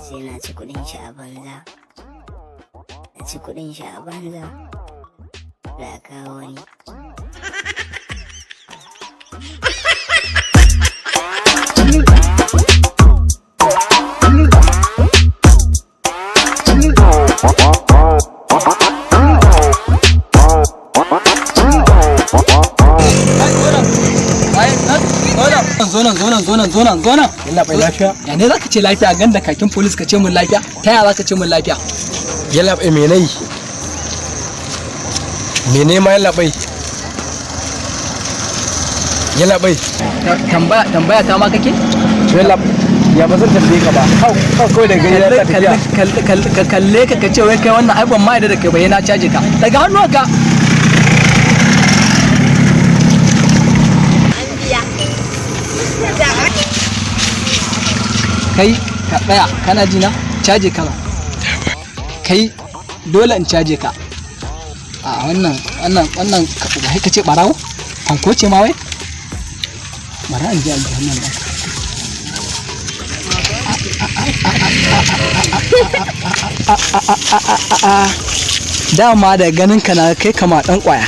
sai na ci kudin shi a banza, na ci kudin shi a banza da kawo wani. Zonan. Yalla bai lafiya? Ya ne zaka ce lafiya ganda kakin police ka ce mun lafiya? Ta yaya zaka ce mun lafiya? Yalla bai me nayi? Mene ma yalla bai? Yalla bai. Tambaya ta ma kake? Yalla ya ba zan tambaye ka ba. Kawai da gari ya tafiya. Kalle ka ce wai kai wannan ai ban ma da kai ba yana caje ka. Daga hannuwanka. Kai ka tsaya kana ji na caje kana kai dole in caje ka a wannan ka ce barawo hanko ce ma wai bara in ji an wannan dama da ganin ka na kai kama dan kwaya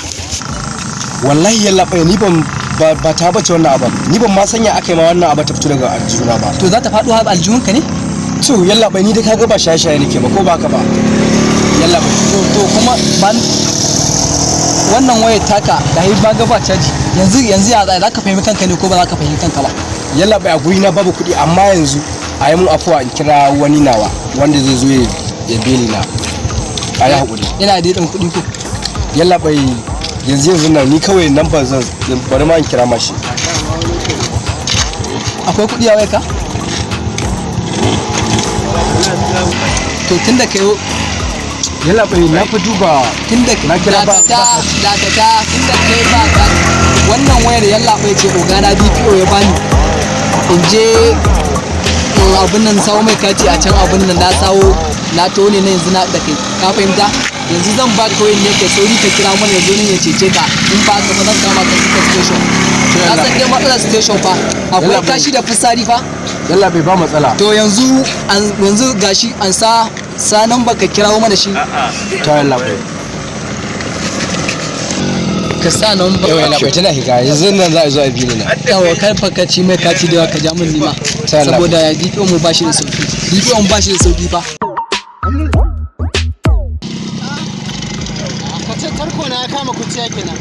wallahi yalla bai ni ban ba ta bace wannan abin ni ban ma sanya aka yi ma wannan abin ta fito daga aljihuna ba to za ta faɗo har aljihunka ne to yalla bai ni da kaga ba shaye-shaye nake ba ko baka ba yalla bai to kuma ban wannan wayar taka da yi ba gaba caji yanzu ya za ka fahimci kanka ne ko ba za ka fahimci kanka ba yalla bai a guri na babu kuɗi amma yanzu a yi mun afuwa in kira wani nawa wanda zai zo ya beli na a yi haƙuri ina da ɗan kuɗi ko yalla bai yanzu nan ni kawai nan ba zan bari ma in kira mashi akwai kuɗi a wayarka to tunda kai yalla bai na fa duba tunda na kira ba tunda kai ba ka wannan wayar yalla bai ce ogana DPO ya bani in je abun nan sawo mai kati a can abun nan na sawo na tone ne yanzu na da kai ka fahimta yanzu zan ba ka ne ka sauri ka kira mana yanzu ne ya cece ka in ba ka ba zan kama ka suka station ka san dai matsalar station fa akwai kashi da fitsari fa yalla bai ba matsala to yanzu gashi an sa nan baka kirawo mana shi to yalla bai ka sa nan ba yalla bai tana higa yanzu nan za a zo a bi ni na yawa kar fa ka ci mai kaci da ka ja min nima saboda ya DPO mu bashi da sauki DPO mu bashi da sauki fa tarko na ya kama kuciya kenan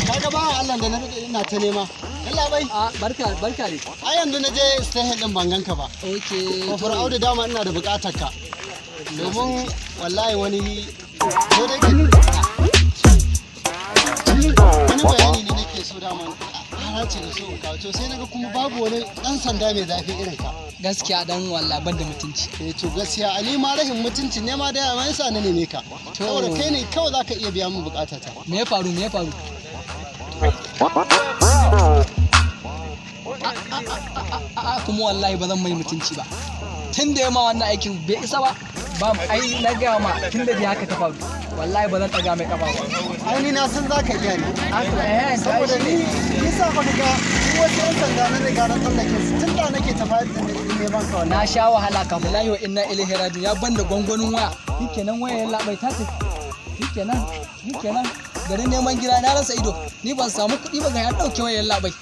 kaga ba Allah da na rike ina ta nema Allah bai barka ne a yanzu na je station din bangan ka ba okay ko farauda dama ina da bukatar ka domin wallahi wani ko da ke wani bayani ne nake so dama ce da so ka to sai naga kuma babu wani dan sanda mai zafi irin ka gaskiya dan wallahi ban da mutunci to gaskiya ali ma rahin mutunci ne ma da yawa yasa na neme ka saboda kai ne kawai zaka iya biya min bukatata me ya faru kuma wallahi ba zan mai mutunci ba tun da yamma wannan aikin bai isa ba ai na gaya ma tun da haka ta faru wallahi ba zan daga mai kafa ba ai ni na san zaka iya ne saboda ni nisa fa kaga wasu yan sanda na riga na tsallake su tun da nake tafi da ne ban ka na sha wahala kafin lahi wa inna ilaihi rajiun ya banda gwangwanin waya shikenan waya ya labai ta tafi shikenan garin neman gida na rasa ido ni ban samu kuɗi ba ga ya dauke wayar labai